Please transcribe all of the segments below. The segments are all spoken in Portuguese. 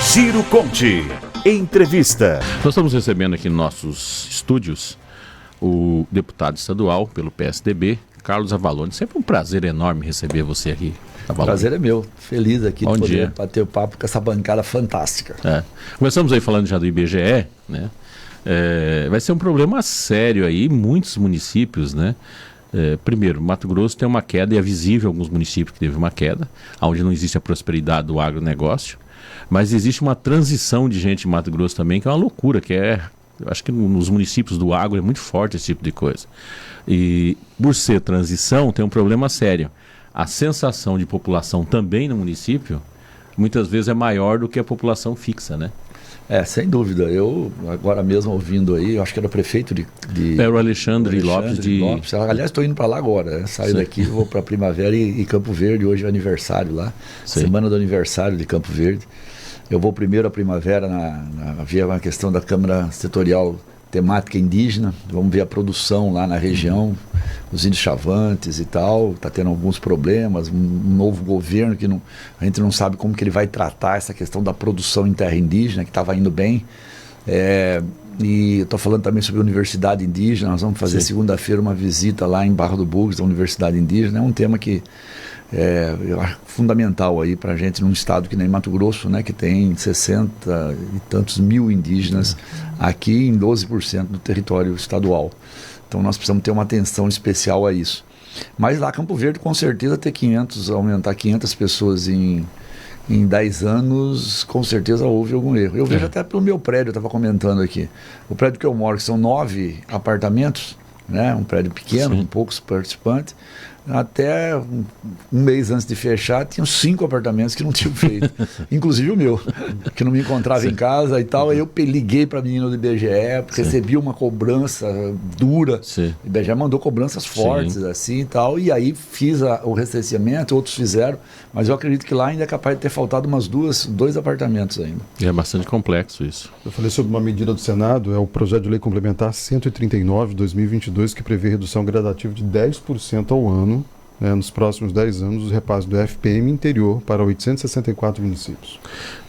Ciro Conte, entrevista. Nós estamos recebendo aqui em nossos estúdios o deputado estadual pelo PSDB, Carlos Avalone. Sempre um prazer enorme receber você aqui, Avalone. Prazer é meu. Feliz aqui Bom de poder dia. bater o papo com essa bancada fantástica. Começamos aí falando já do IBGE, né? Vai ser um problema sério aí, muitos municípios, né? Primeiro, Mato Grosso tem uma queda, e é visível em alguns municípios que teve uma queda, onde não existe a prosperidade do agronegócio, mas existe uma transição de gente em Mato Grosso também, que é uma loucura, acho que nos municípios do agro é muito forte esse tipo de coisa. E por ser transição, tem um problema sério. A sensação de população também no município, muitas vezes é maior do que a população fixa, né? Sem dúvida. Eu, agora mesmo ouvindo aí, eu acho que era o prefeito de o Alexandre Lopes de... Aliás, estou indo para lá agora, né? Saio daqui, vou para Primavera e Campo Verde. Hoje é aniversário lá, semana do aniversário de Campo Verde. Eu vou primeiro à Primavera, via uma questão da Câmara Setorial Temática Indígena. Vamos ver a produção lá na região, os índios chavantes e tal. Está tendo alguns problemas, um novo governo que a gente não sabe como que ele vai tratar essa questão da produção em terra indígena, que estava indo bem. E estou falando também sobre a Universidade Indígena. Nós vamos fazer segunda-feira uma visita lá em Barra do Bugres, da Universidade Indígena. É um tema que eu acho fundamental aí para a gente num estado que nem Mato Grosso, né, que tem 60 e tantos mil indígenas, aqui em 12% do território estadual. Então nós precisamos ter uma atenção especial a isso. Mas lá Campo Verde, com certeza, aumentar 500 pessoas em 10 anos, com certeza houve algum erro. Eu vejo até pelo meu prédio, eu estava comentando aqui. O prédio que eu moro, que são 9 apartamentos, né, um prédio pequeno, com poucos participantes. Até um mês antes de fechar, tinham 5 apartamentos que não tinham feito. Inclusive o meu, que não me encontrava em casa e tal. Aí eu liguei para a menina do IBGE, recebi uma cobrança dura. O IBGE mandou cobranças fortes assim e tal. E aí fiz o ressarcimento, outros fizeram. Mas eu acredito que lá ainda é capaz de ter faltado dois apartamentos ainda. É bastante complexo isso. Eu falei sobre uma medida do Senado, é o projeto de lei complementar 139 de 2022, que prevê redução gradativa de 10% ao ano, nos próximos 10 anos, os repasses do FPM interior para 864 municípios.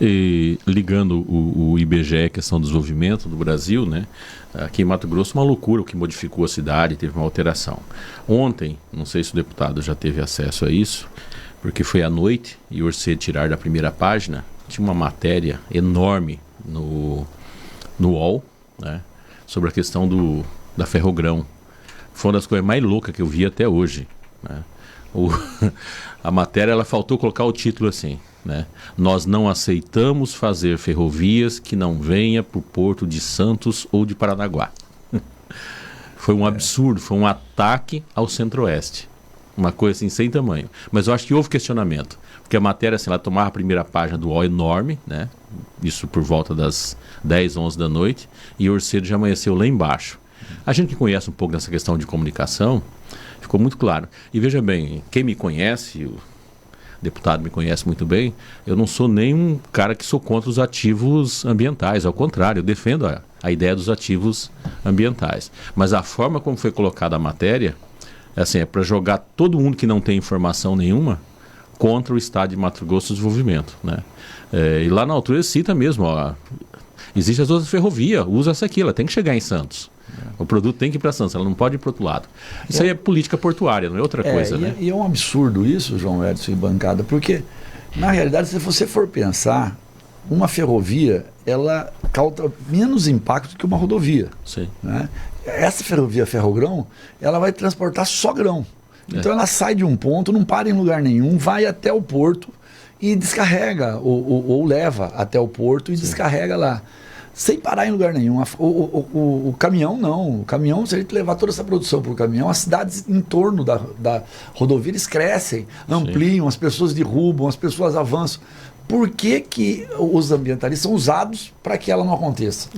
E ligando o IBGE, questão do desenvolvimento do Brasil, né? Aqui em Mato Grosso, uma loucura o que modificou a cidade, teve uma alteração. Ontem, não sei se o deputado já teve acesso a isso, porque foi à noite e orcei tirar da primeira página, tinha uma matéria enorme no UOL, né, sobre a questão da Ferrogrão. Foi uma das coisas mais loucas que eu vi até hoje, né? A matéria, ela faltou colocar o título assim, né? Nós não aceitamos fazer ferrovias que não venha para o Porto de Santos ou de Paranaguá. Foi um absurdo, foi um ataque ao Centro-Oeste. Uma coisa assim, sem tamanho. Mas eu acho que houve questionamento. Porque a matéria, assim, ela tomava a primeira página do UOL enorme, né? Isso por volta das 10, 11 da noite. E o Orcedo já amanheceu lá embaixo. A gente que conhece um pouco dessa questão de comunicação, ficou muito claro. E veja bem, quem me conhece, o deputado me conhece muito bem, eu não sou nem um cara que sou contra os ativos ambientais. Ao contrário, eu defendo a ideia dos ativos ambientais. Mas a forma como foi colocada a matéria, é para jogar todo mundo que não tem informação nenhuma contra o Estado de Mato Grosso do Desenvolvimento, né? E lá na altura ele cita mesmo, existe as outras ferrovias, usa essa aqui, ela tem que chegar em Santos. O produto tem que ir para Santos, ela não pode ir para o outro lado. Isso aí é política portuária, não é outra coisa, né? E é um absurdo isso, João Edson e bancada, porque na realidade, se você for pensar, uma ferrovia, ela causa menos impacto que uma rodovia. Né? Essa ferrovia Ferrogrão, ela vai transportar só grão. Então ela sai de um ponto, não para em lugar nenhum, vai até o porto e descarrega, ou leva até o porto e descarrega lá. Sem parar em lugar nenhum. O caminhão não. O caminhão, se a gente levar toda essa produção para o caminhão, as cidades em torno da rodovia eles crescem, ampliam, as pessoas derrubam, as pessoas avançam. Por que os ambientalistas são usados para que ela não aconteça?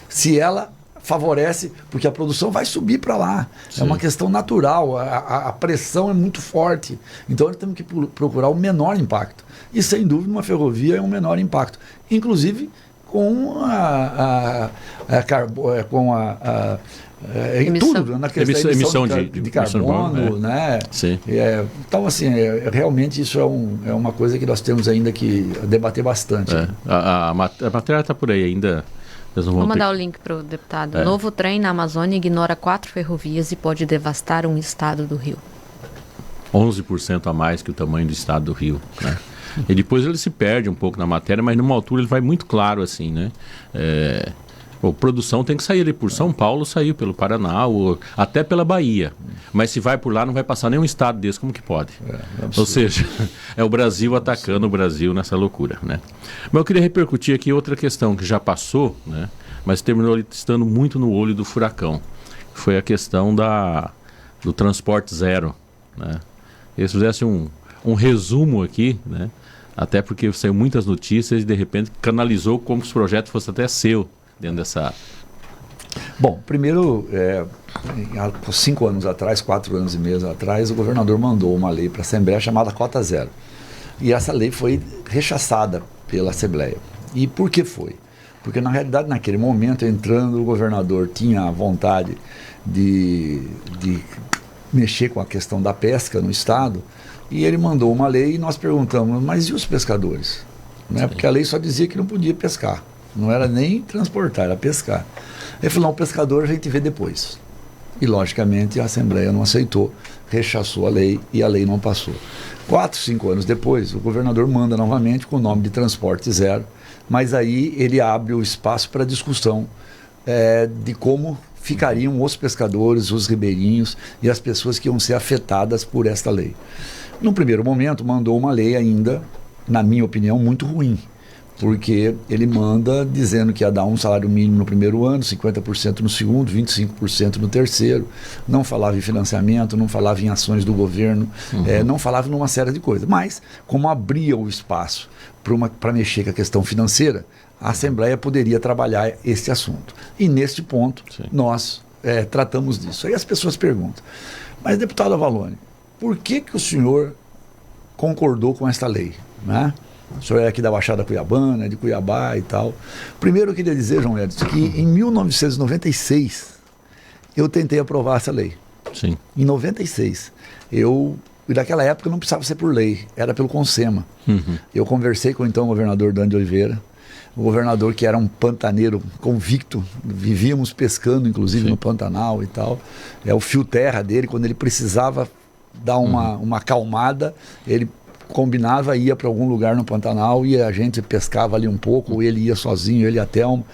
Se ela favorece, porque a produção vai subir para lá. É uma questão natural, a pressão é muito forte. Então nós temos que procurar o menor impacto. E sem dúvida uma ferrovia é um menor impacto. Inclusive com tudo, na questão da emissão de carbono, né? Sim. Então, assim, realmente isso é uma coisa que nós temos ainda que debater bastante. A matéria está por aí ainda. Vou mandar o link para o deputado. Novo trem na Amazônia ignora 4 ferrovias e pode devastar um estado do Rio. 11% a mais que o tamanho do estado do Rio, né? E depois ele se perde um pouco na matéria, mas numa altura ele vai muito claro assim, né? Produção tem que sair ali por São Paulo, saiu pelo Paraná, ou até pela Bahia. Mas se vai por lá, não vai passar nenhum estado desse, como que pode? Ou seja, é o Brasil atacando o Brasil nessa loucura, né? Mas eu queria repercutir aqui outra questão que já passou, né? Mas terminou estando muito no olho do furacão. Foi a questão do transporte zero, né? Se fizesse um resumo aqui, né? Até porque saiu muitas notícias e de repente canalizou como se o projeto fosse até seu dentro dessa... Bom, primeiro, há 5 anos atrás, 4 anos e meio atrás, o governador mandou uma lei para a Assembleia chamada Cota Zero. E essa lei foi rechaçada pela Assembleia. E por que foi? Porque, na realidade, naquele momento, entrando, o governador tinha a vontade de mexer com a questão da pesca no Estado, e ele mandou uma lei e nós perguntamos, mas e os pescadores? Né? Porque a lei só dizia que não podia pescar. Não era nem transportar, era pescar. Ele falou, não, o pescador a gente vê depois. E, logicamente, a Assembleia não aceitou, rechaçou a lei e a lei não passou. 4, 5 anos depois, o governador manda novamente com o nome de transporte zero, mas aí ele abre o espaço para discussão de como ficariam os pescadores, os ribeirinhos e as pessoas que iam ser afetadas por esta lei. Num primeiro momento, mandou uma lei ainda, na minha opinião, muito ruim, porque ele manda dizendo que ia dar um salário mínimo no primeiro ano, 50% no segundo, 25% no terceiro, não falava em financiamento, não falava em ações do governo, não falava numa série de coisas. Mas, como abria o espaço para mexer com a questão financeira, a Assembleia poderia trabalhar esse assunto. E neste ponto, nós tratamos disso. Aí as pessoas perguntam, mas deputado Avallone, por que o senhor concordou com esta lei, né? O senhor é aqui da Baixada Cuiabana, de Cuiabá e tal. Primeiro eu queria dizer, João Edson, que em 1996 eu tentei aprovar essa lei. Sim. Em 96. E naquela época não precisava ser por lei, era pelo CONSEMA. Eu conversei com o então governador Dani de Oliveira, o governador que era um pantaneiro convicto, vivíamos pescando inclusive no Pantanal e tal. O fio terra dele, quando ele precisava dar uma acalmada, ele combinava, ia para algum lugar no Pantanal e a gente pescava ali um pouco, ou ele ia sozinho, ele e a Thelma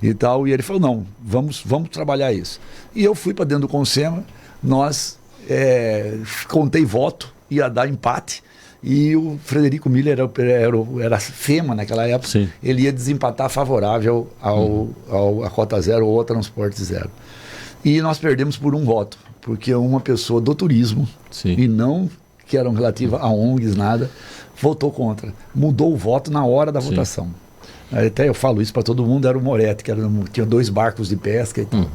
e tal, e ele falou, não, vamos trabalhar isso. E eu fui para dentro do CONSEMA, nós contei voto, ia dar empate, e o Frederico Miller era FEMA naquela época. Sim. Ele ia desempatar favorável à cota zero ou ao transporte zero. E nós perdemos por um voto, porque uma pessoa do turismo, e não que eram relativas a ONGs, nada, votou contra. Mudou o voto na hora da votação. Até eu falo isso para todo mundo, era o Moretti, que tinha 2 barcos de pesca e tal.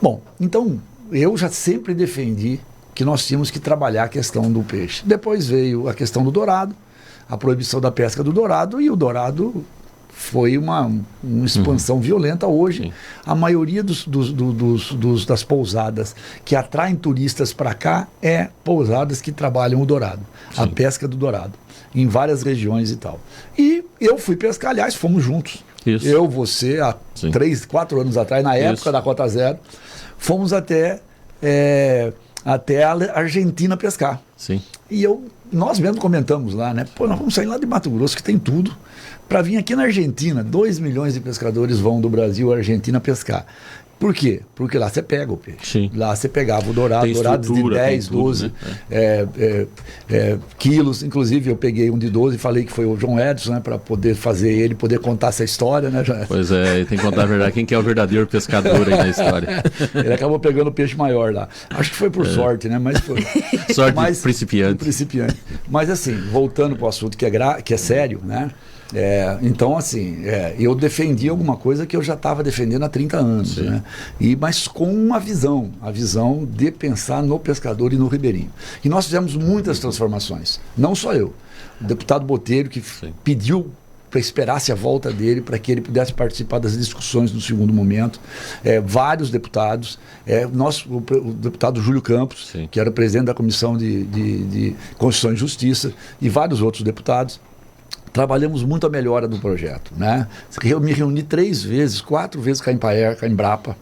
Bom, então, eu já sempre defendi que nós tínhamos que trabalhar a questão do peixe. Depois veio a questão do dourado, a proibição da pesca do dourado, e o dourado foi uma expansão violenta. Hoje, a maioria das pousadas que atraem turistas para cá pousadas que trabalham o dourado, a pesca do dourado, em várias regiões e tal. E eu fui pescar, aliás, fomos juntos. Isso. Eu, você, há 3, 4 anos atrás, na época da cota zero, fomos até a Argentina pescar. Sim. E nós mesmo comentamos lá, né? Pô, nós vamos sair lá de Mato Grosso, que tem tudo, para vir aqui na Argentina. 2 milhões de pescadores vão do Brasil à Argentina pescar. Por quê? Porque lá você pega o peixe. Sim. Lá você pegava o dourado de 10, tudo, 12 quilos. Inclusive eu peguei um de 12 e falei que foi o João Edson, né, para poder poder contar essa história, né, João Edson? Pois é, tem que contar a verdade. Quem que é o verdadeiro pescador aí na história? Ele acabou pegando o peixe maior lá. Acho que foi por sorte, né? Mas foi. Sorte de principiante. Mas assim, voltando para o assunto que é sério, né? Então, assim, eu defendi alguma coisa que eu já estava defendendo há 30 anos, né? Mas com uma visão, a visão de pensar no pescador e no ribeirinho. E nós fizemos muitas transformações, não só eu. O deputado Botelho, que pediu esperasse a volta dele, para que ele pudesse participar das discussões no segundo momento. Vários deputados, o deputado Júlio Campos, sim, que era presidente da Comissão de Constituição e Justiça, e vários outros deputados. Trabalhamos muito a melhora do projeto, né? Eu me reuni 4 vezes com a Embrapa.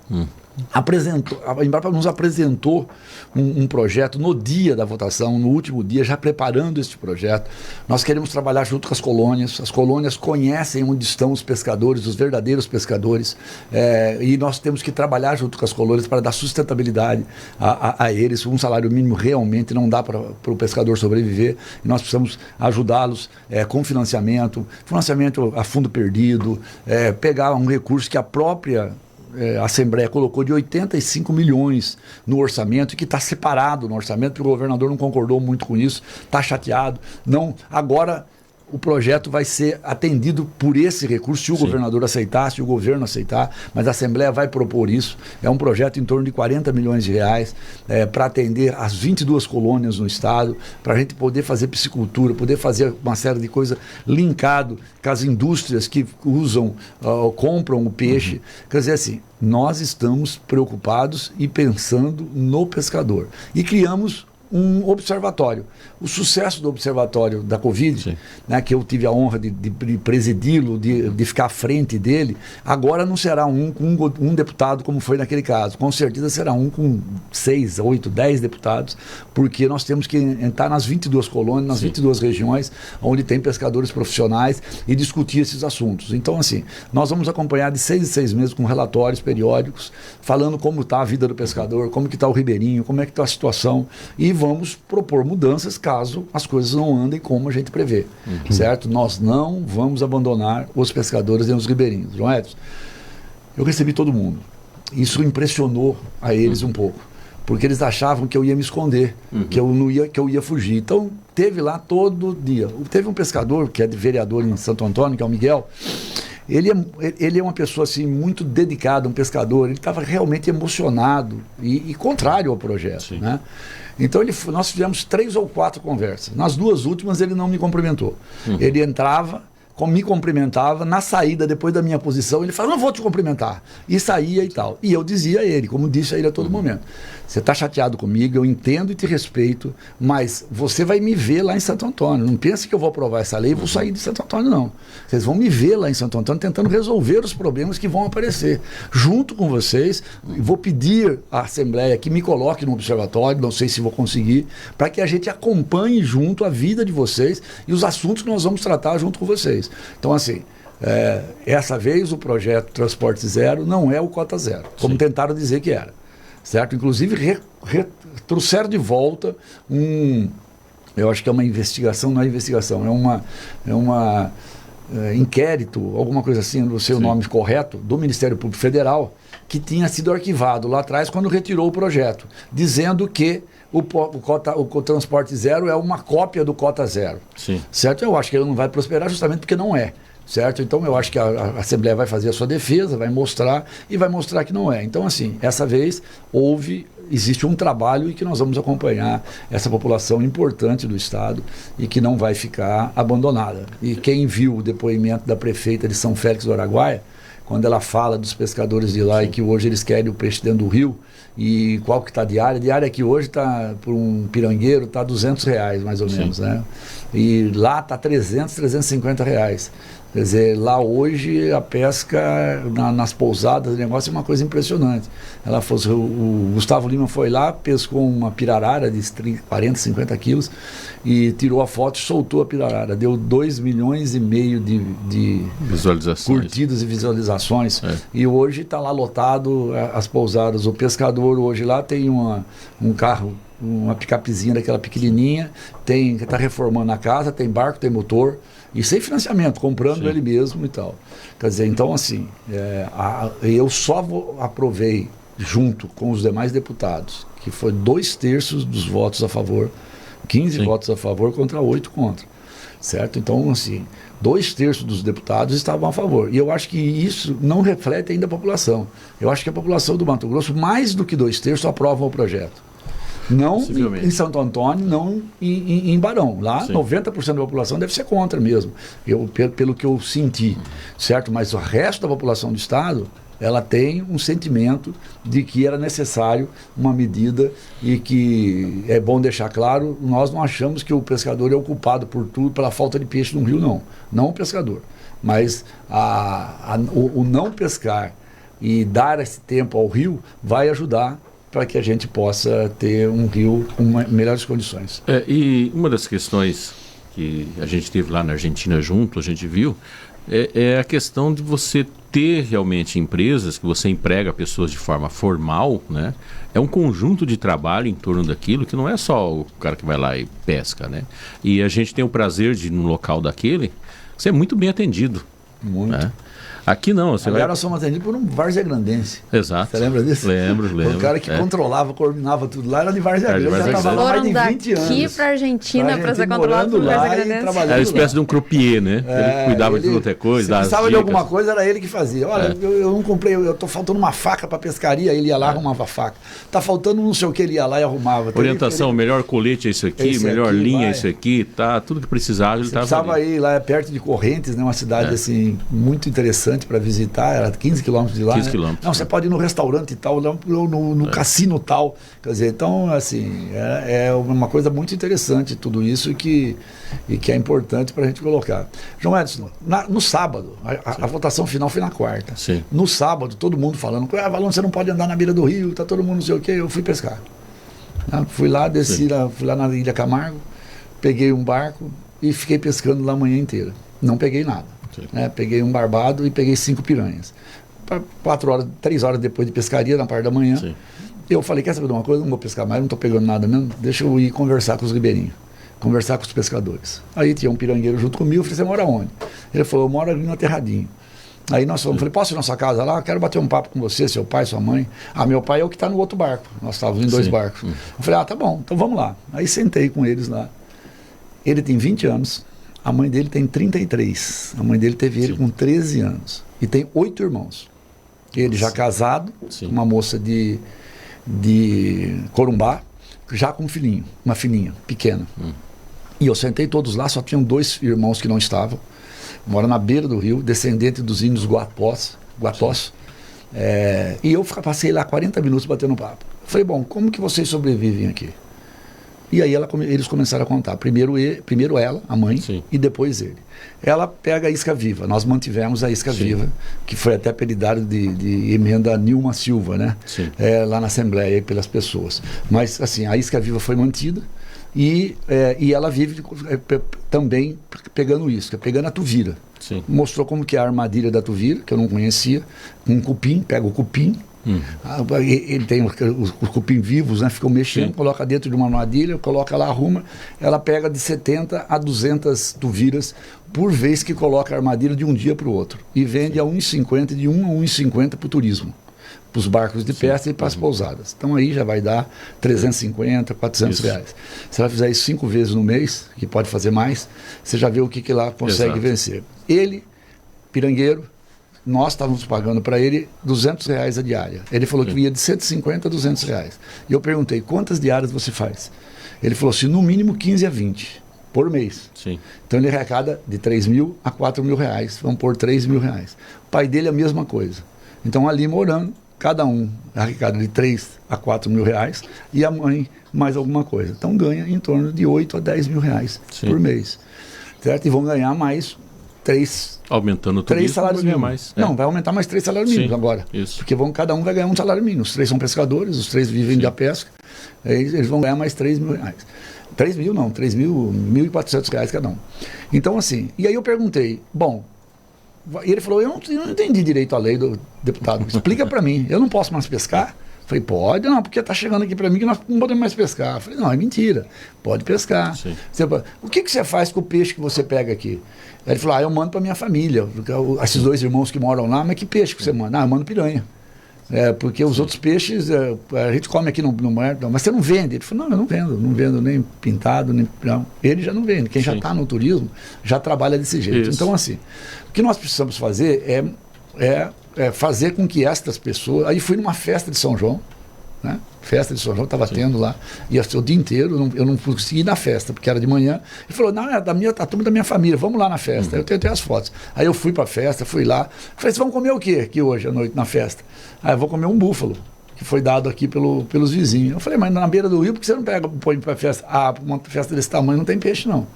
A Embrapa nos apresentou um projeto no dia da votação, no último dia, já preparando este projeto. Nós queremos trabalhar junto com as colônias conhecem onde estão os pescadores, os verdadeiros pescadores, e nós temos que trabalhar junto com as colônias para dar sustentabilidade a eles. Um salário mínimo realmente não dá para o pescador sobreviver, e nós precisamos ajudá-los com financiamento a fundo perdido, pegar um recurso que a própria a Assembleia colocou de 85 milhões no orçamento, e que está separado no orçamento, porque o governador não concordou muito com isso, está chateado. Não, agora o projeto vai ser atendido por esse recurso, se o governador aceitar, se o governo aceitar, mas a Assembleia vai propor isso. É um projeto em torno de 40 milhões de reais para atender as 22 colônias no estado, para a gente poder fazer piscicultura, poder fazer uma série de coisas linkado com as indústrias que usam, compram o peixe. Quer dizer assim, nós estamos preocupados e pensando no pescador. E criamos um observatório. O sucesso do observatório da Covid, né, que eu tive a honra de presidi-lo, de ficar à frente dele, agora não será com um deputado como foi naquele caso. Com certeza será com 6, 8, 10 deputados, porque nós temos que entrar nas 22 colônias, nas 22 regiões, onde tem pescadores profissionais, e discutir esses assuntos. Então, assim, nós vamos acompanhar de 6 em 6 meses com relatórios periódicos, falando como está a vida do pescador, como que está o ribeirinho, como é que está a situação, e vamos propor mudanças caso as coisas não andem como a gente prevê, certo? Nós não vamos abandonar os pescadores e os ribeirinhos. João Edson, eu recebi todo mundo. Isso impressionou a eles um pouco, porque eles achavam que eu ia me esconder, que eu ia fugir. Então, teve lá todo dia. Teve um pescador, que é de vereador em Santo Antônio, que é o Miguel. Ele é uma pessoa assim, muito dedicada, um pescador. Ele estava realmente emocionado e contrário ao projeto, né? Então nós fizemos 3 ou 4 conversas. Nas 2 últimas ele não me cumprimentou. Ele entrava, me cumprimentava, na saída, depois da minha posição, ele falava, não vou te cumprimentar. E saía e tal. E eu dizia a ele, como disse a ele a todo momento, você está chateado comigo, eu entendo e te respeito, mas você vai me ver lá em Santo Antônio. Não pense que eu vou aprovar essa lei e vou sair de Santo Antônio, não. Vocês vão me ver lá em Santo Antônio tentando resolver os problemas que vão aparecer. Junto com vocês, vou pedir à Assembleia que me coloque no observatório, não sei se vou conseguir, para que a gente acompanhe junto a vida de vocês e os assuntos que nós vamos tratar junto com vocês. Então, assim, essa vez o projeto Transporte Zero não é o Cota Zero, como tentaram dizer que era. Certo? Inclusive, trouxeram de volta eu acho que é uma investigação, não é investigação, é uma inquérito, alguma coisa assim, não sei o nome correto, do Ministério Público Federal, que tinha sido arquivado lá atrás quando retirou o projeto, dizendo que o Transporte Zero é uma cópia do Cota Zero. Certo? Eu acho que ele não vai prosperar justamente porque não é. Certo? Então eu acho que a Assembleia vai fazer a sua defesa, vai mostrar que não é. Então, assim, essa vez existe um trabalho e que nós vamos acompanhar essa população importante do estado e que não vai ficar abandonada. E quem viu o depoimento da prefeita de São Félix do Araguaia, quando ela fala dos pescadores de lá e que hoje eles querem o peixe dentro do rio, e qual que está a diária aqui hoje está, por um pirangueiro, está R$200 mais ou menos, né? E lá está 300, R$350. Quer dizer, lá hoje a pesca nas pousadas, o negócio é uma coisa impressionante. O Gustavo Lima foi lá, pescou uma pirarara de 40, 50 quilos e tirou a foto e soltou a pirarara. Deu 2,5 milhões de visualizações, curtidas e visualizações. E hoje está lá lotado as pousadas. O pescador hoje lá tem um carro, uma picapezinha daquela pequenininha, está reformando a casa, tem barco, tem motor. E sem financiamento, comprando ele mesmo e tal. Quer dizer, então assim, eu só aprovei, junto com os demais deputados, que foi 2/3 dos votos a favor, 15 votos a favor contra 8 contra. Certo? Então, assim, 2/3 dos deputados estavam a favor. E eu acho que isso não reflete ainda a população. Eu acho que a população do Mato Grosso, mais do que 2/3, aprovam o projeto. Não em Santo Antônio, não em Barão. Lá, sim, 90% da população deve ser contra mesmo, pelo que eu senti, certo? Mas o resto da população do estado, ela tem um sentimento de que era necessário uma medida e que é bom deixar claro, nós não achamos que o pescador é o culpado por tudo, pela falta de peixe no rio, não. Não o pescador. Mas o não pescar e dar esse tempo ao rio vai ajudar para que a gente possa ter um rio com melhores condições. E uma das questões que a gente teve lá na Argentina junto, a gente viu, é a questão de você ter realmente empresas que você emprega pessoas de forma formal, né? É um conjunto de trabalho em torno daquilo, que não é só o cara que vai lá e pesca, né? E a gente tem o prazer de ir no local daquele ser muito bem atendido. Muito. Né? Aqui não. Agora nós somos atendidos por um várzea grandense. Exato. Você lembra disso? Lembro. O cara que controlava, coordenava tudo lá era de várzea grande. Já estava lá mais de 20 anos. Daqui para a Argentina para ser controlado por várzea grandense. Era uma espécie de um croupier, né? Ele cuidava de tudo outra coisa. Se precisava de alguma coisa, era ele que fazia. Olha, eu não comprei, eu tô faltando uma faca para pescaria, ele ia lá e arrumava a faca. Tá faltando não sei o que, ele ia lá e arrumava. Orientação, melhor colete é isso aqui, melhor linha é isso aqui, tá? Tudo que precisava, ele estava precisava ir lá perto de Correntes, né? Uma cidade assim, muito interessante para visitar. Era 15 quilômetros de lá. 15 quilômetros. Não, você pode ir no restaurante e tal, no cassino tal. Quer dizer, então, assim, é uma coisa muito interessante tudo isso e que é importante para a gente colocar. João Edson, no sábado, a votação final foi na quarta. Sim. No sábado, todo mundo falando, Valon, você não pode andar na beira do rio, tá todo mundo não sei o quê. Eu fui pescar. Fui lá, desci, fui lá na Ilha Camargo, peguei um barco e fiquei pescando lá a manhã inteira. Não peguei nada. Peguei um barbado e peguei 5 piranhas. 3 horas depois de pescaria, na parte da manhã, sim, eu falei, quer saber de uma coisa? Não vou pescar mais, não estou pegando nada mesmo, deixa eu ir conversar com os ribeirinhos, conversar com os pescadores. Aí tinha um pirangueiro junto comigo, eu falei, você mora onde? Ele falou, eu moro ali no Aterradinho. Aí nós falamos, falei, posso ir na sua casa lá? Quero bater um papo com você, seu pai, sua mãe. Meu pai é o que está no outro barco, nós estávamos em 2 barcos. Eu falei, tá bom, então vamos lá. Aí sentei com eles lá. Ele tem 20 anos. A mãe dele tem 33. A mãe dele teve ele com 13 anos. E tem 8 irmãos. Ele já casado, uma moça de Corumbá, já com um filhinho, uma filhinha pequena. E eu sentei todos lá, só tinham 2 irmãos que não estavam. Mora na beira do rio, descendente dos índios Guatós. E eu passei lá 40 minutos batendo papo. Falei, bom, como que vocês sobrevivem aqui? E aí eles começaram a contar. Primeiro ela, a mãe, sim, e depois ele. Ela pega a isca viva. Nós mantivemos a isca, sim, viva, que foi até apelidado de emenda Nilma Silva, né? Lá na Assembleia, pelas pessoas. Mas, assim, a isca viva foi mantida e ela vive também pegando isca, pegando a tuvira. Sim. Mostrou como que é a armadilha da tuvira, que eu não conhecia. Um cupim, pega o cupim. Ele tem os cupim vivos, né? Ficam mexendo, sim, coloca dentro de uma armadilha, coloca lá, arruma, ela pega de 70 a 200 tuviras por vez que coloca a armadilha de um dia para o outro e vende, sim, a 1,50, de 1 a 1,50 para o turismo, para os barcos de pesca, sim, e para as pousadas. Então aí já vai dar 350, 400 reais. Se ela fizer isso 5 vezes no mês, que pode fazer mais, você já vê o que lá consegue, exato, vencer. Ele, pirangueiro, nós estávamos pagando para ele R$200 a diária. Ele falou que ia de 150 a 200 reais. E eu perguntei, quantas diárias você faz? Ele falou assim, no mínimo 15 a 20 por mês. Sim. Então ele arrecada de 3 mil a 4 mil reais. Vamos pôr 3 mil reais. O pai dele a mesma coisa. Então ali morando, cada um arrecada de 3 a 4 mil reais e a mãe mais alguma coisa. Então ganha em torno de 8 a 10 mil reais, sim, por mês. Certo? E vão ganhar mais 3 salários mínimos. Mais. Não, vai aumentar mais 3 salários mínimos, sim, agora. Isso. Porque cada um vai ganhar um salário mínimo. Os 3 são pescadores, os 3 vivem, sim, da pesca. Eles vão ganhar mais 3 mil reais. 3 mil não, 1.400 reais cada um. Então, assim, e aí eu perguntei, bom, e ele falou, eu não entendi direito a lei do deputado, explica para mim, eu não posso mais pescar? Falei, pode, não, porque está chegando aqui para mim que nós não podemos mais pescar. Falei, não, é mentira, pode pescar. O que você faz com o peixe que você pega aqui? Aí ele falou, eu mando para minha família, esses 2 irmãos que moram lá, mas que peixe que você manda? Eu mando piranha. Porque os, sim, outros peixes, a gente come aqui no mar, mas você não vende. Ele falou, não, eu não vendo nem pintado, nem não. Ele já não vende, quem, sim, já está no turismo já trabalha desse jeito. Isso. Então, assim, o que nós precisamos fazer é fazer com que estas pessoas... Aí fui numa festa de São João, né? Festa de São João estava tendo lá, ia ser o dia inteiro, eu não consegui ir na festa, porque era de manhã. Ele falou, não, é a turma da minha família, vamos lá na festa. Eu tenho as fotos. Aí eu fui para a festa, fui lá, falei, vocês vão comer o quê aqui hoje à noite na festa? Aí eu vou comer um búfalo, que foi dado aqui pelos vizinhos. Eu falei, mas na beira do rio, por que você não põe para festa? Ah, uma festa desse tamanho não tem peixe, não.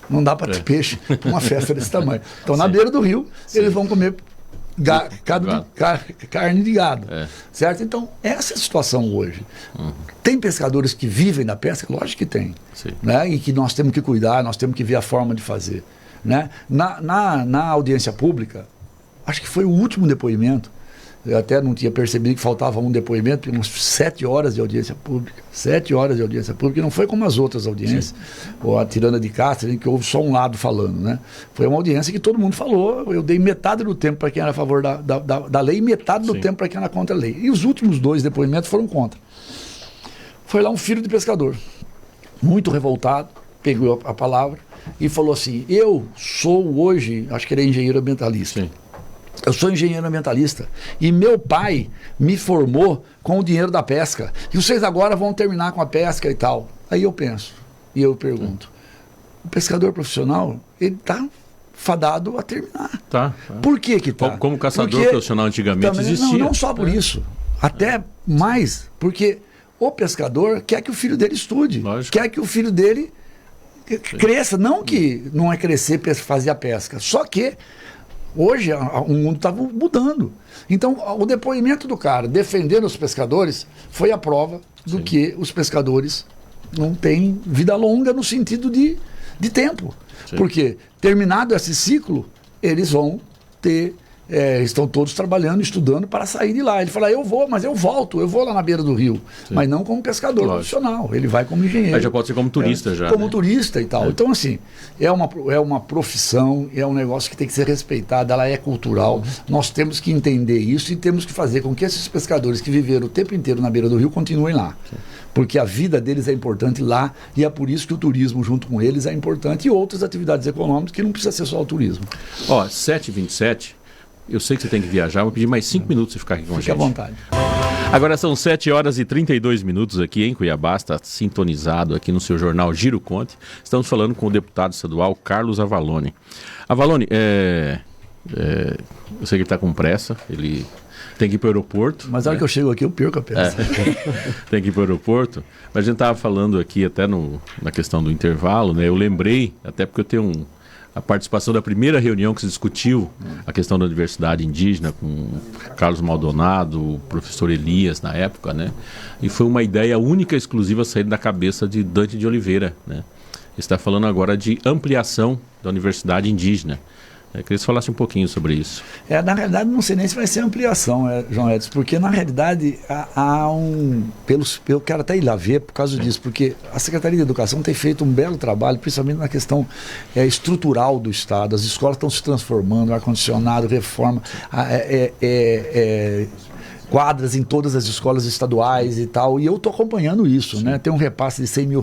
Não dá para ter peixe para uma festa desse tamanho. Então, na beira do rio, eles vão comer carne de gado, certo? Então, essa é a situação hoje. Tem pescadores que vivem da pesca? Lógico que tem, né? E que nós temos que cuidar, nós temos que ver a forma de fazer, né? Na audiência pública, acho que foi o último depoimento, eu até não tinha percebido que faltava um depoimento, umas 7 horas de audiência pública. 7 horas de audiência pública, e não foi como as outras audiências, ou a Tirana de Castro, que houve só um lado falando, né? Foi uma audiência que todo mundo falou, eu dei metade do tempo para quem era a favor da lei e metade do tempo para quem era contra a lei. E os últimos 2 depoimentos foram contra. Foi lá um filho de pescador, muito revoltado, pegou a palavra e falou assim, eu sou hoje, acho que ele é engenheiro ambientalista. Eu sou engenheiro ambientalista e meu pai me formou com o dinheiro da pesca. E vocês agora vão terminar com a pesca e tal. Aí eu penso e eu pergunto, o pescador profissional, ele está fadado a terminar. Por que que tá? Como caçador profissional antigamente também, existia. Não só por isso, até mais, porque o pescador quer que o filho dele estude, quer que o filho dele cresça, não que não é crescer para fazer a pesca, só que hoje o mundo está mudando. Então, o depoimento do cara defendendo os pescadores foi a prova do que os pescadores não têm vida longa no sentido de tempo. Porque, terminado esse ciclo, eles vão ter... estão todos trabalhando, estudando para sair de lá. Ele fala, eu vou, mas eu volto, eu vou lá na beira do rio. Mas não como pescador profissional, ele vai como engenheiro. Aí já pode ser como turista já. Como turista e tal. Então, assim, é uma profissão, é um negócio que tem que ser respeitado, ela é cultural. Nós temos que entender isso e temos que fazer com que esses pescadores que viveram o tempo inteiro na beira do rio continuem lá. Porque a vida deles é importante lá e é por isso que o turismo junto com eles é importante e outras atividades econômicas que não precisa ser só o turismo. 7h27. Eu sei que você tem que viajar, vou pedir mais 5 minutos para ficar aqui com a gente. Fique à vontade. Agora são 7 horas e 32 minutos aqui em Cuiabá, está sintonizado aqui no seu jornal Giro Conte. Estamos falando com o deputado estadual Carlos Avalone. Avalone, eu sei que ele está com pressa, ele tem que ir para o aeroporto. Mas na hora que eu chego aqui eu perco a peça. Tem que ir para o aeroporto. Mas a gente estava falando aqui até na questão do intervalo, né? Eu lembrei, até porque eu tenho a participação da primeira reunião que se discutiu a questão da diversidade indígena com Carlos Maldonado, o professor Elias na época, né? E foi uma ideia única e exclusiva saindo da cabeça de Dante de Oliveira, né? Está falando agora de ampliação da universidade indígena. Eu queria que você falasse um pouquinho sobre isso. Na realidade, não sei nem se vai ser ampliação, João Edson, porque na realidade eu quero até ir lá ver por causa disso, porque a Secretaria de Educação tem feito um belo trabalho, principalmente na questão estrutural do Estado. As escolas estão se transformando, ar-condicionado, reforma, quadras em todas as escolas estaduais e tal, e eu estou acompanhando isso, né? Tem um repasse de R$100 mil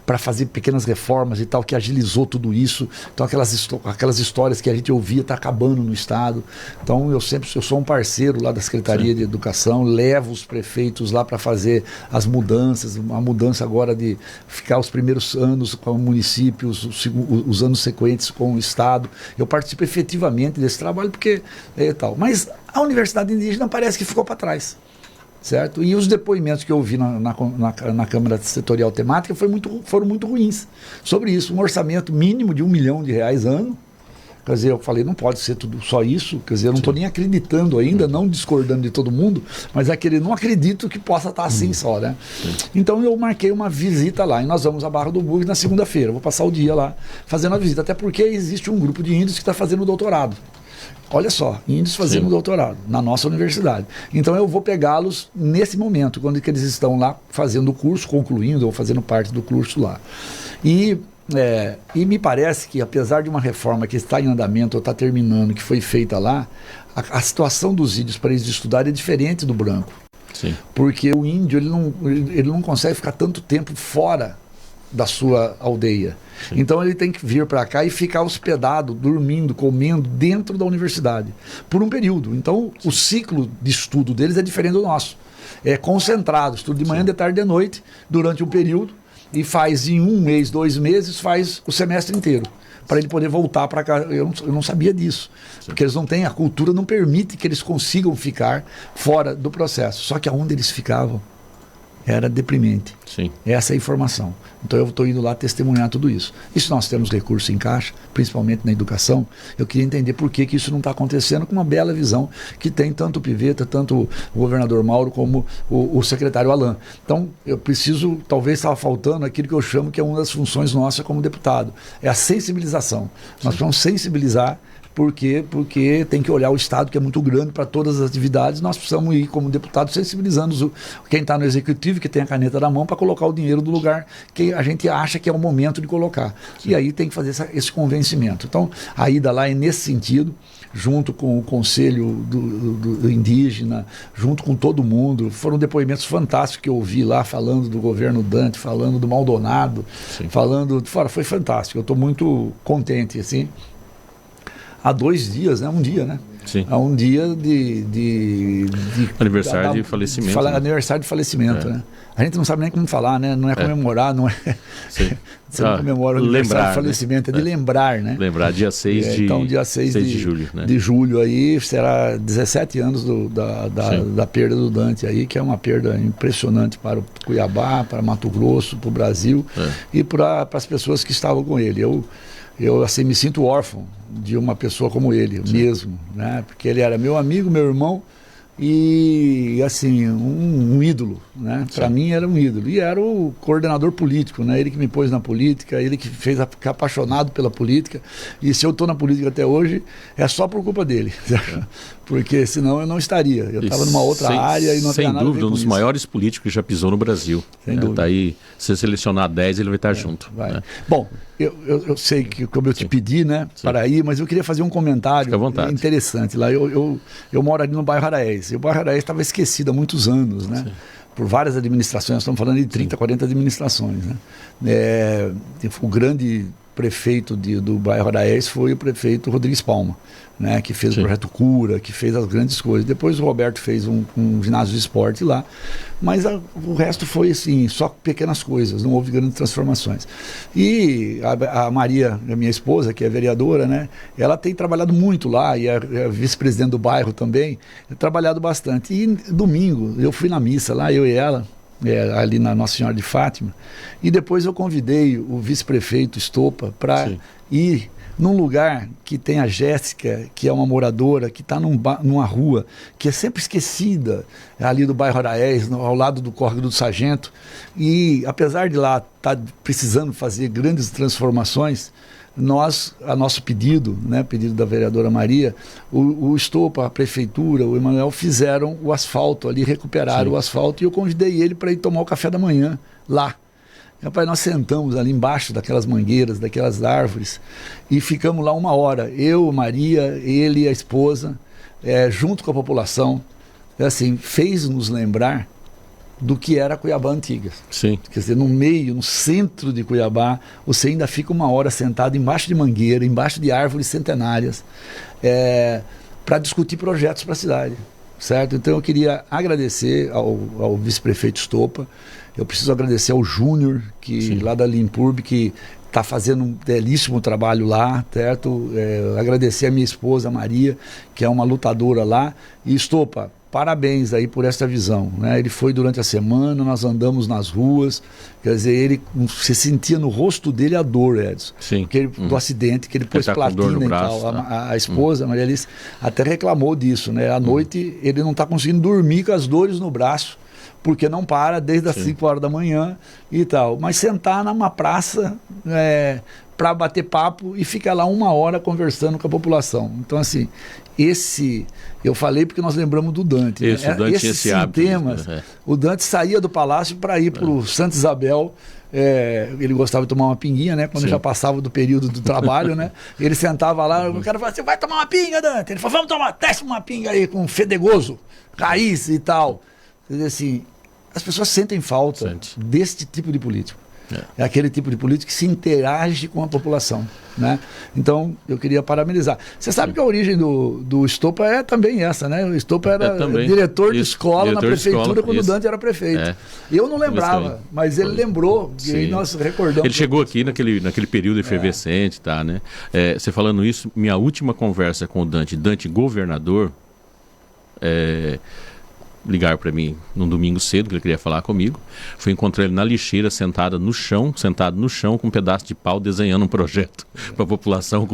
para fazer pequenas reformas e tal, que agilizou tudo isso. Então aquelas histórias que a gente ouvia está acabando no estado. Então eu sou um parceiro lá da Secretaria de Educação, levo os prefeitos lá para fazer as mudanças, a mudança agora de ficar os primeiros anos com municípios, os anos sequentes com o estado. Eu participo efetivamente desse trabalho porque tal, mas a Universidade Indígena parece que ficou para trás, certo? E os depoimentos que eu ouvi na Câmara Setorial Temática foram muito ruins sobre isso. Um orçamento mínimo de R$1 milhão ano. Quer dizer, eu falei, não pode ser tudo só isso. Quer dizer, eu não estou nem acreditando ainda, não discordando de todo mundo, mas não acredito que possa estar assim só, né? Então eu marquei uma visita lá e nós vamos à Barra do Bugre na segunda-feira. Vou passar o dia lá fazendo a visita, até porque existe um grupo de índios que está fazendo doutorado. Olha só, índios fazendo doutorado na nossa universidade. Então eu vou pegá-los nesse momento, quando que eles estão lá fazendo o curso, concluindo ou fazendo parte do curso lá. E me parece que, apesar de uma reforma que está em andamento ou está terminando, que foi feita lá, a situação dos índios para eles estudarem é diferente do branco. Sim. Porque o índio ele não consegue ficar tanto tempo fora da sua aldeia. Sim. Então ele tem que vir para cá e ficar hospedado, dormindo, comendo dentro da universidade por um período. Então o ciclo de estudo deles é diferente do nosso. concentrado, estuda de manhã, de tarde e de noite, durante um período, e faz em 1 mês, 2 meses, faz o semestre inteiro, para ele poder voltar para cá. Eu não sabia disso, porque eles não têm, a cultura não permite que eles consigam ficar fora do processo. Só que aonde eles ficavam era deprimente. Sim. Essa é a informação. Então eu estou indo lá testemunhar tudo isso. E se nós temos recursos em caixa, principalmente na educação, eu queria entender por que isso não está acontecendo, com uma bela visão que tem tanto o Piveta, tanto o governador Mauro, como o secretário Alain. Então eu preciso, talvez estava faltando aquilo que eu chamo que é uma das funções nossas como deputado, é a sensibilização. Nós vamos sensibilizar. Por quê? Porque tem que olhar o Estado, que é muito grande para todas as atividades. Nós precisamos ir, como deputado, sensibilizando quem está no executivo, que tem a caneta na mão, para colocar o dinheiro no lugar que a gente acha que é o momento de colocar. Sim. E aí tem que fazer esse convencimento. Então, a ida lá é nesse sentido, junto com o Conselho do Indígena, junto com todo mundo. Foram depoimentos fantásticos que eu ouvi lá, falando do governo Dante, falando do Maldonado, Sim. falando... Foi fantástico. Eu estou muito contente, assim. Há 2 dias, né? Um dia, né? Sim. Há um dia aniversário de falecimento. Né? Aniversário de falecimento, né? A gente não sabe nem como falar, né? Não é comemorar, não é... Sim. Você não comemora o aniversário de falecimento, né? É de lembrar, né? Lembrar, dia 6 de... Então, dia 6 de julho, né? De julho aí, será 17 anos da perda do Dante aí, que é uma perda impressionante para o Cuiabá, para Mato Grosso, para o Brasil e para as pessoas que estavam com ele. Eu assim, me sinto órfão de uma pessoa como ele, Sim. mesmo, né? Porque ele era meu amigo, meu irmão e, assim, um ídolo, né? Para mim era um ídolo. E era o coordenador político, né? Ele que me pôs na política, ele que fez ficar apaixonado pela política. E se eu estou na política até hoje, é só por culpa dele. Porque senão eu não estaria. Eu estava numa outra área e não tinha nada a ver com isso. Sem dúvida, um dos maiores políticos que já pisou no Brasil. Sem dúvida. Tá aí, se selecionar 10, ele vai estar junto. Vai. Né? Bom, eu sei que, como eu te pedi, né, para ir, mas eu queria fazer um comentário interessante lá. Eu moro ali no bairro Araés. E o bairro Araés estava esquecido há muitos anos, né? Sim. Por várias administrações, nós estamos falando de 30, 40 administrações, né? O grande prefeito do bairro Araés foi o prefeito Rodrigues Palma, né, que fez o projeto Cura, que fez as grandes coisas. Depois o Roberto fez um ginásio de esporte lá, mas o resto foi assim, só pequenas coisas, não houve grandes transformações. E a Maria, a minha esposa, que é vereadora, né, ela tem trabalhado muito lá, e é vice-presidente do bairro também, tem trabalhado bastante. E domingo eu fui na missa lá, eu e ela, ali na Nossa Senhora de Fátima, e depois eu convidei o vice-prefeito Estopa para ir num lugar que tem a Jéssica, que é uma moradora, que está numa rua que é sempre esquecida, ali do bairro Araés, ao lado do Córrego do Sargento, e apesar de lá estar precisando fazer grandes transformações, a nosso pedido, né, pedido da vereadora Maria, o Estopa, a prefeitura, o Emanuel fizeram o asfalto ali, recuperaram o asfalto, e eu convidei ele para ir tomar o café da manhã lá. Rapaz, nós sentamos ali embaixo daquelas mangueiras, daquelas árvores, e ficamos lá 1 hora, eu, Maria, ele e a esposa, junto com a população, assim, fez-nos lembrar do que era Cuiabá antiga. Sim. Quer dizer, no meio, no centro de Cuiabá, você ainda fica 1 hora sentado embaixo de mangueira, embaixo de árvores centenárias, para discutir projetos para a cidade, certo? Então eu queria agradecer ao vice-prefeito Estopa, eu preciso agradecer ao Júnior, lá da Limpurb, que está fazendo um belíssimo trabalho lá, certo? Agradecer a minha esposa Maria, que é uma lutadora lá, e Estopa, parabéns aí por essa visão, né? Ele foi durante a semana, nós andamos nas ruas, quer dizer, você sentia no rosto dele a dor, Edson. Sim. Do acidente, que ele pôs platina e tal. A esposa, Maria Alice, até reclamou disso, né? À noite ele não está conseguindo dormir com as dores no braço, porque não para desde as 5 horas da manhã e tal. Mas sentar numa praça para bater papo e ficar lá 1 hora conversando com a população. Então, assim, eu falei porque nós lembramos do Dante. Isso, o Dante tinha esse hábito. O Dante saía do palácio para ir para o Santa Isabel. Ele gostava de tomar uma pinguinha, né? Quando já passava do período do trabalho, né? Ele sentava lá, o cara falava, você vai tomar uma pinga, Dante? Ele falou, vamos teste uma pinga aí com fedegoso, raiz e tal. Quer dizer, assim, as pessoas sentem falta deste tipo de político. É aquele tipo de político que se interage com a população, né? Então, eu queria parabenizar. Você sabe que a origem do Estopa é também essa, né? O Estopa era diretor de escola na prefeitura quando o Dante era prefeito. Eu não lembrava, mas ele lembrou, e aí nós recordamos. Ele chegou aqui naquele período efervescente, tá, né? Você falando isso, minha última conversa com o Dante governador, ligaram para mim num domingo cedo, que ele queria falar comigo. Fui encontrar ele na lixeira, sentado no chão com um pedaço de pau, desenhando um projeto para a população.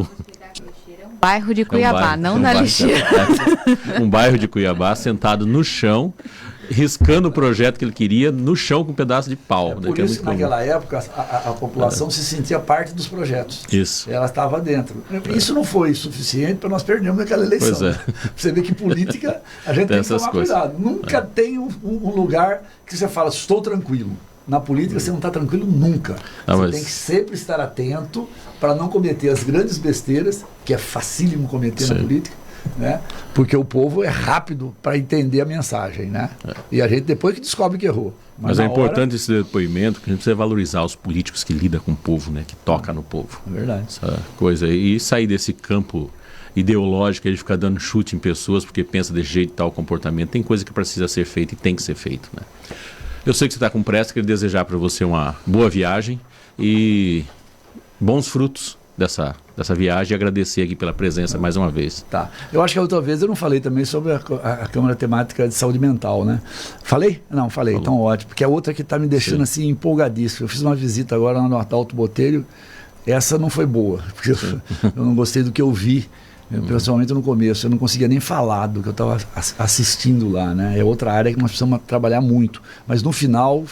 Bairro de Cuiabá, não na lixeira. Um bairro de Cuiabá, sentado no chão, riscando o projeto que ele queria no chão com um pedaço de pau. Por isso que naquela época a população se sentia parte dos projetos. Isso. Ela estava dentro. Isso não foi suficiente para nós perdermos aquela eleição. Pois é. Né? Você vê que política a gente tem que tomar cuidado. Nunca tem um lugar que você fala, estou tranquilo. Na política você não está tranquilo nunca. Você tem que sempre estar atento para não cometer as grandes besteiras, que é facílimo cometer na política. Né? Porque o povo é rápido para entender a mensagem, né? E a gente depois que descobre que errou. Mas é importante esse depoimento, porque a gente precisa valorizar os políticos que lidam com o povo, né? Que toca no povo. É verdade. Essa coisa aí. E sair desse campo ideológico, ele ficar dando chute em pessoas porque pensa desse jeito, tal comportamento. Tem coisa que precisa ser feita e tem que ser feito, né? Eu sei que você está com pressa, queria desejar para você uma boa viagem e bons frutos dessa viagem e agradecer aqui pela presença mais uma vez. Tá. Eu acho que a outra vez eu não falei também sobre a Câmara Temática de Saúde Mental, né? Falei? Não, falei. Falou. Então ótimo, porque é outra que está me deixando assim empolgadíssimo. Eu fiz uma visita agora lá no Adalto Botelho, essa não foi boa, porque eu não gostei do que eu vi, principalmente no começo. Eu não conseguia nem falar do que eu estava assistindo lá, né? É outra área que nós precisamos trabalhar muito. Mas no final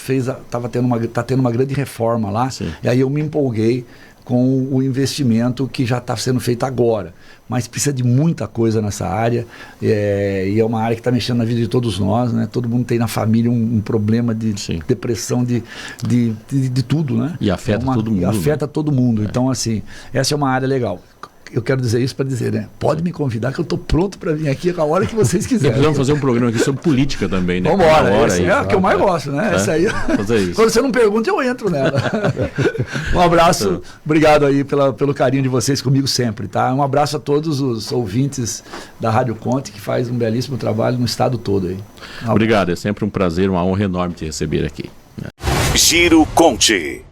tá tendo uma grande reforma lá, e aí eu me empolguei com o investimento que já está sendo feito agora. Mas precisa de muita coisa nessa área, e é uma área que está mexendo na vida de todos nós, né? Todo mundo tem na família um problema de depressão, de tudo, né? E afeta todo mundo. E afeta todo mundo. Então, assim, essa é uma área legal. Eu quero dizer isso para dizer, né? Pode me convidar que eu estou pronto para vir aqui a hora que vocês quiserem. Precisamos fazer um programa aqui sobre política também, né? Vamos embora, esse é o que eu mais gosto, né? Essa aí. Fazer isso. Quando você não pergunta, eu entro nela. Um abraço, obrigado aí pelo carinho de vocês comigo sempre, tá? Um abraço a todos os ouvintes da Rádio Conte, que faz um belíssimo trabalho no estado todo aí. Obrigado, é sempre um prazer, uma honra enorme te receber aqui. Giro Conte.